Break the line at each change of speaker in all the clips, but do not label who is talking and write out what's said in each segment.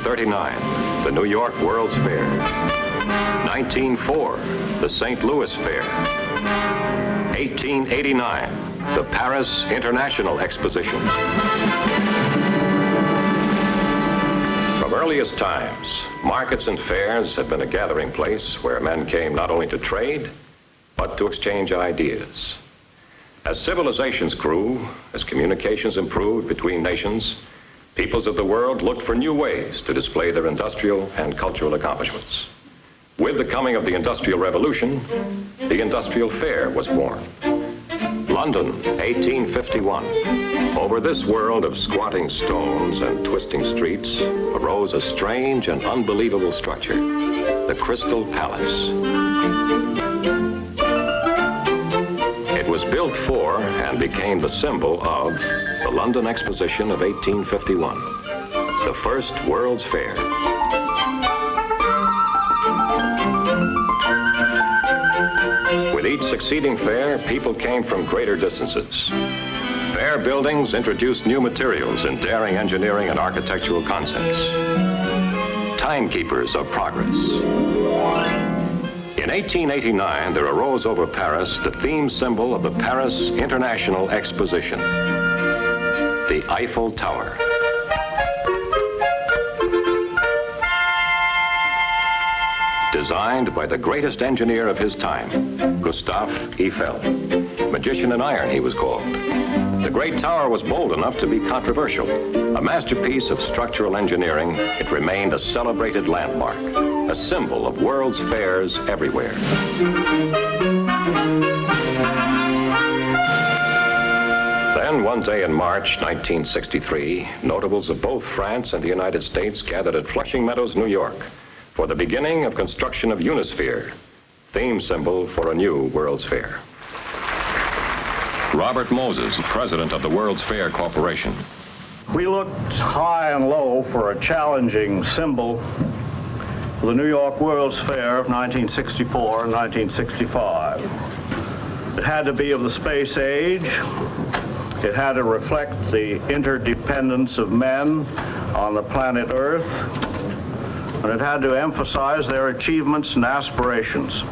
1939, the New York World's Fair. 1904, the St. Louis Fair. 1889, the Paris International Exposition. From earliest times, markets and fairs have been a gathering place where men came not only to trade, but to exchange ideas. As civilizations grew, as communications improved between nations, peoples of the world looked for new ways to display their industrial and cultural accomplishments. With the coming of the Industrial Revolution, the Industrial Fair was born. London, 1851. Over this world of squatting stones and twisting streets arose a strange and unbelievable structure, the Crystal Palace. It was built for and became the symbol of the London Exposition of 1851, the first World's Fair. With each succeeding fair, people came from greater distances. Fair buildings introduced new materials in daring engineering and architectural concepts. Timekeepers of progress. In 1889, there arose over Paris the theme symbol of the Paris International Exposition, the Eiffel Tower. Designed by the greatest engineer of his time, Gustave Eiffel. Magician in iron, he was called. The great tower was bold enough to be controversial. A masterpiece of structural engineering, it remained a celebrated landmark, a symbol of world's fairs everywhere. Then, one day in March 1963, notables of both France and the United States gathered at Flushing Meadows, New York, for the beginning of construction of Unisphere, theme symbol for a new World's Fair. Robert Moses, president of the World's Fair Corporation.
We looked high and low for a challenging symbol for the New York World's Fair of 1964 and 1965. It had to be of the space age. It had to reflect the interdependence of men on the planet Earth. And it had to emphasize their achievements and aspirations.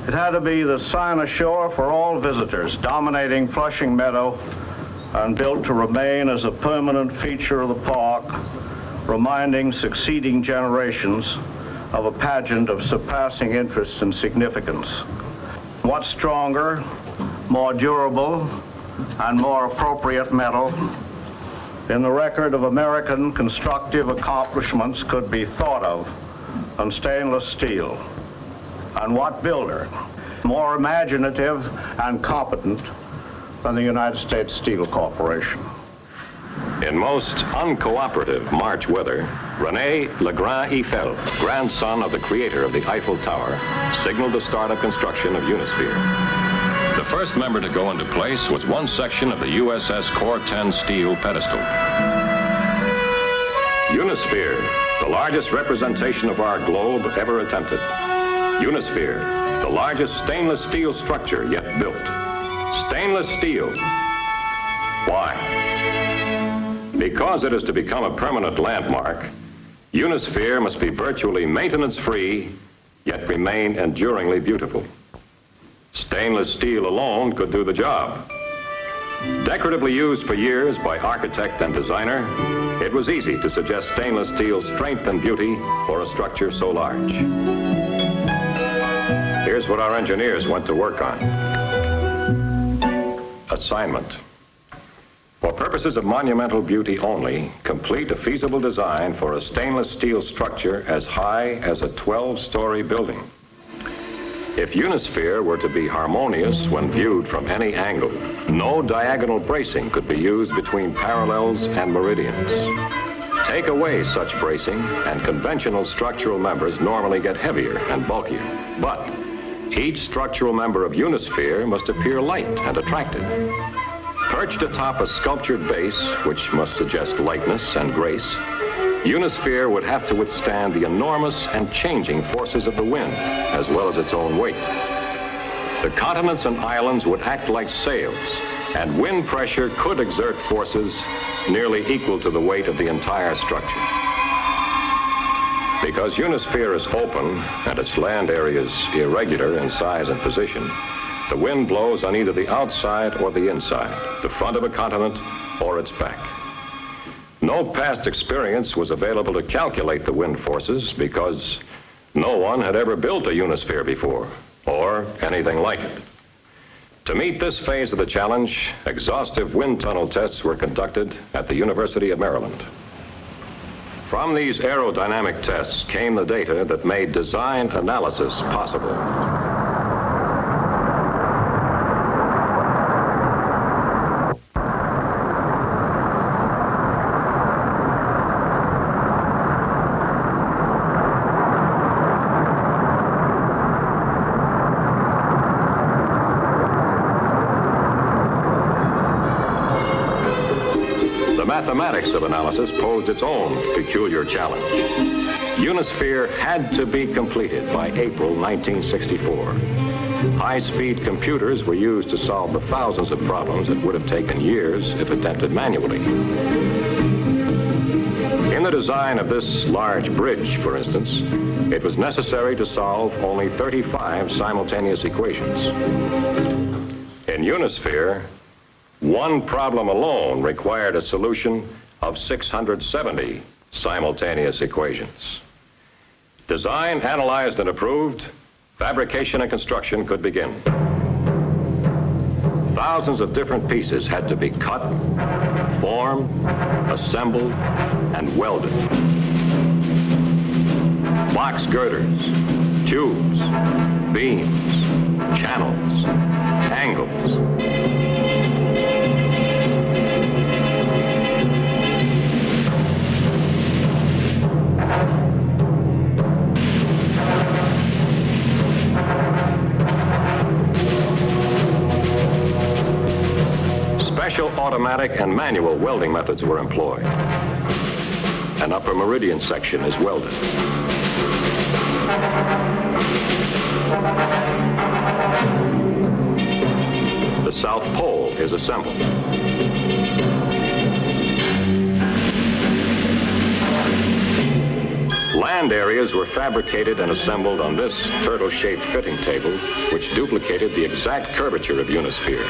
It had to be the sign ashore for all visitors, dominating Flushing Meadow and built to remain as a permanent feature of the park, reminding succeeding generations of a pageant of surpassing interest and significance. What stronger, more durable, and more appropriate metal in the record of American constructive accomplishments could be thought of than stainless steel? And what builder more imaginative and competent than the United States Steel Corporation?
In most uncooperative March weather, René Legrand Eiffel, grandson of the creator of the Eiffel Tower, signaled the start of construction of Unisphere. The first member to go into place was one section of the USS Core 10 steel pedestal. Unisphere, the largest representation of our globe ever attempted. Unisphere, the largest stainless steel structure yet built. Stainless steel. Why? Because it is to become a permanent landmark, Unisphere must be virtually maintenance-free, yet remain enduringly beautiful. Stainless steel alone could do the job. Decoratively used for years by architect and designer, it was easy to suggest stainless steel's strength and beauty for a structure so large. Here's what our engineers went to work on. Assignment. For purposes of monumental beauty only, complete a feasible design for a stainless steel structure as high as a 12-story building. If Unisphere were to be harmonious when viewed from any angle, no diagonal bracing could be used between parallels and meridians. Take away such bracing, and conventional structural members normally get heavier and bulkier. But each structural member of Unisphere must appear light and attractive. Perched atop a sculptured base, which must suggest lightness and grace, Unisphere would have to withstand the enormous and changing forces of the wind, as well as its own weight. The continents and islands would act like sails, and wind pressure could exert forces nearly equal to the weight of the entire structure. Because Unisphere is open and its land area is irregular in size and position, the wind blows on either the outside or the inside, the front of a continent or its back. No past experience was available to calculate the wind forces because no one had ever built a Unisphere before, or anything like it. To meet this phase of the challenge, exhaustive wind tunnel tests were conducted at the University of Maryland. From these aerodynamic tests came the data that made design analysis possible. The mathematics of analysis posed its own peculiar challenge. Unisphere had to be completed by April 1964. High-speed computers were used to solve the thousands of problems that would have taken years if attempted manually. In the design of this large bridge, for instance, it was necessary to solve only 35 simultaneous equations. In Unisphere, one problem alone required a solution of 670 simultaneous equations. Design analyzed and approved, fabrication and construction could begin. Thousands of different pieces had to be cut, formed, assembled, and welded. Box girders, tubes, beams, channels, angles. Special automatic and manual welding methods were employed. An upper meridian section is welded. The South Pole is assembled. Land areas were fabricated and assembled on this turtle-shaped fitting table, which duplicated the exact curvature of Unisphere.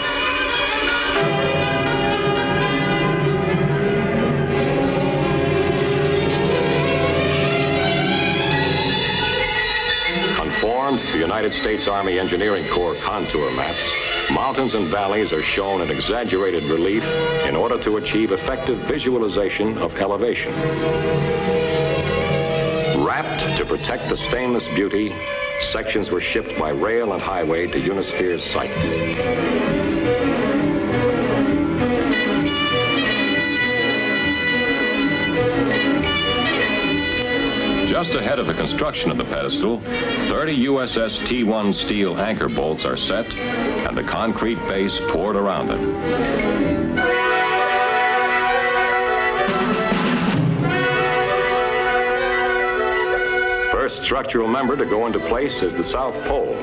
Conformed to United States Army Engineering Corps contour maps, mountains and valleys are shown in exaggerated relief in order to achieve effective visualization of elevation. Wrapped to protect the stainless beauty, sections were shipped by rail and highway to Unisphere's site. Just ahead of the construction of the pedestal, 30 USS T-1 steel anchor bolts are set and the concrete base poured around them. First structural member to go into place is the South Pole.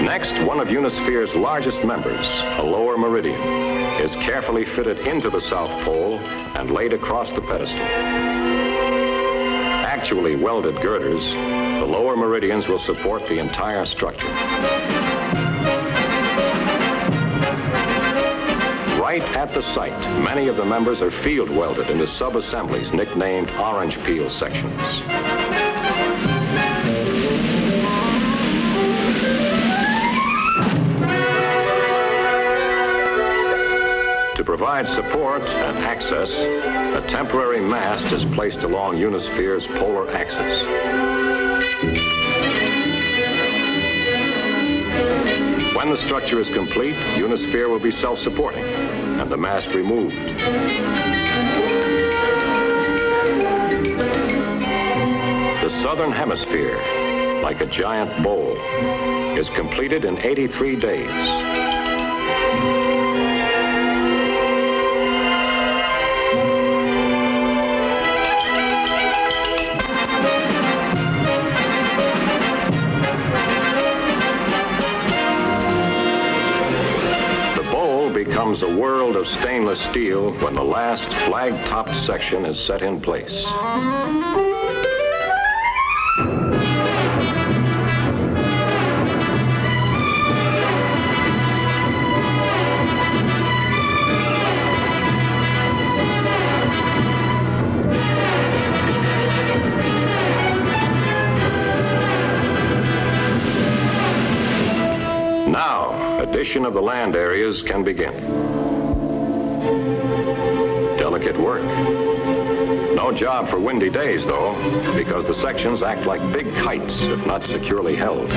Next, one of Unisphere's largest members, a lower meridian, is carefully fitted into the South Pole and laid across the pedestal. Actually welded girders, the lower meridians will support the entire structure. Right at the site, many of the members are field welded into sub-assemblies nicknamed orange peel sections. To provide support and access, a temporary mast is placed along Unisphere's polar axis. When the structure is complete, Unisphere will be self-supporting and the mast removed. The southern hemisphere like a giant bowl, is completed in 83 days. Becomes a world of stainless steel when the last flag-topped section is set in place. Addition of the land areas can begin. Delicate work. No job for windy days, though, because the sections act like big kites if not securely held.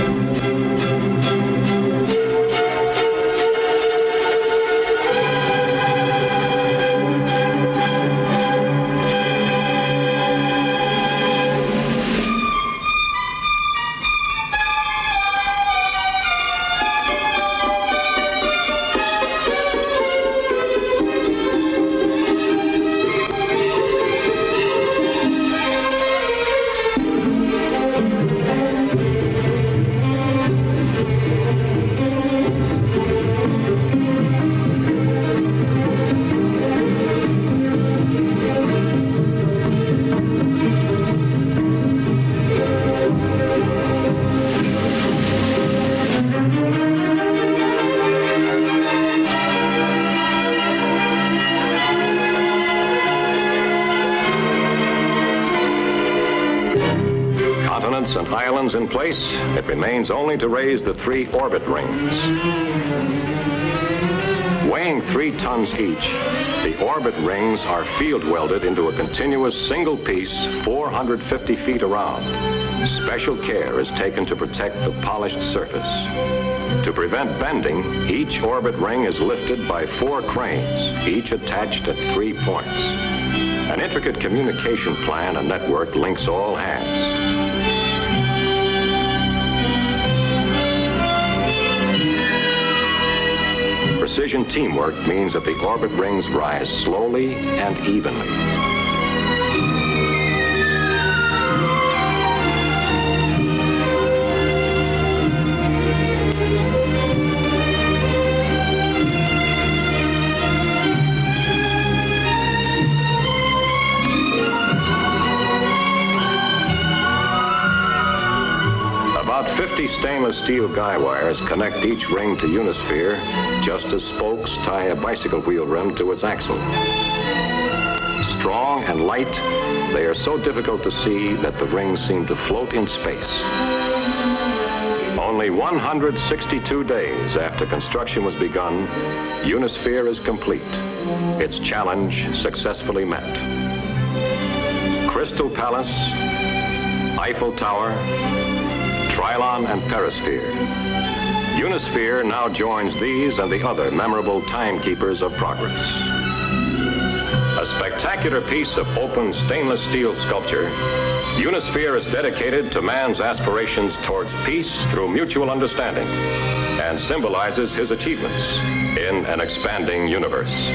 And islands in place, it remains only to raise the 3 orbit rings. Weighing 3 tons each, the orbit rings are field welded into a continuous single piece 450 feet around. Special care is taken to protect the polished surface. To prevent bending, each orbit ring is lifted by 4 cranes, each attached at 3 points. An intricate communication plan and network links all hands. Precision teamwork means that the orbit rings rise slowly and evenly. About 50 stainless steel guy wires connect each ring to Unisphere, just as spokes tie a bicycle wheel rim to its axle. Strong and light, they are so difficult to see that the rings seem to float in space. Only 162 days after construction was begun, Unisphere is complete. Its challenge successfully met. Crystal Palace, Eiffel Tower, Trilon and Perisphere. Unisphere now joins these and the other memorable timekeepers of progress. A spectacular piece of open stainless steel sculpture, Unisphere is dedicated to man's aspirations towards peace through mutual understanding and symbolizes his achievements in an expanding universe.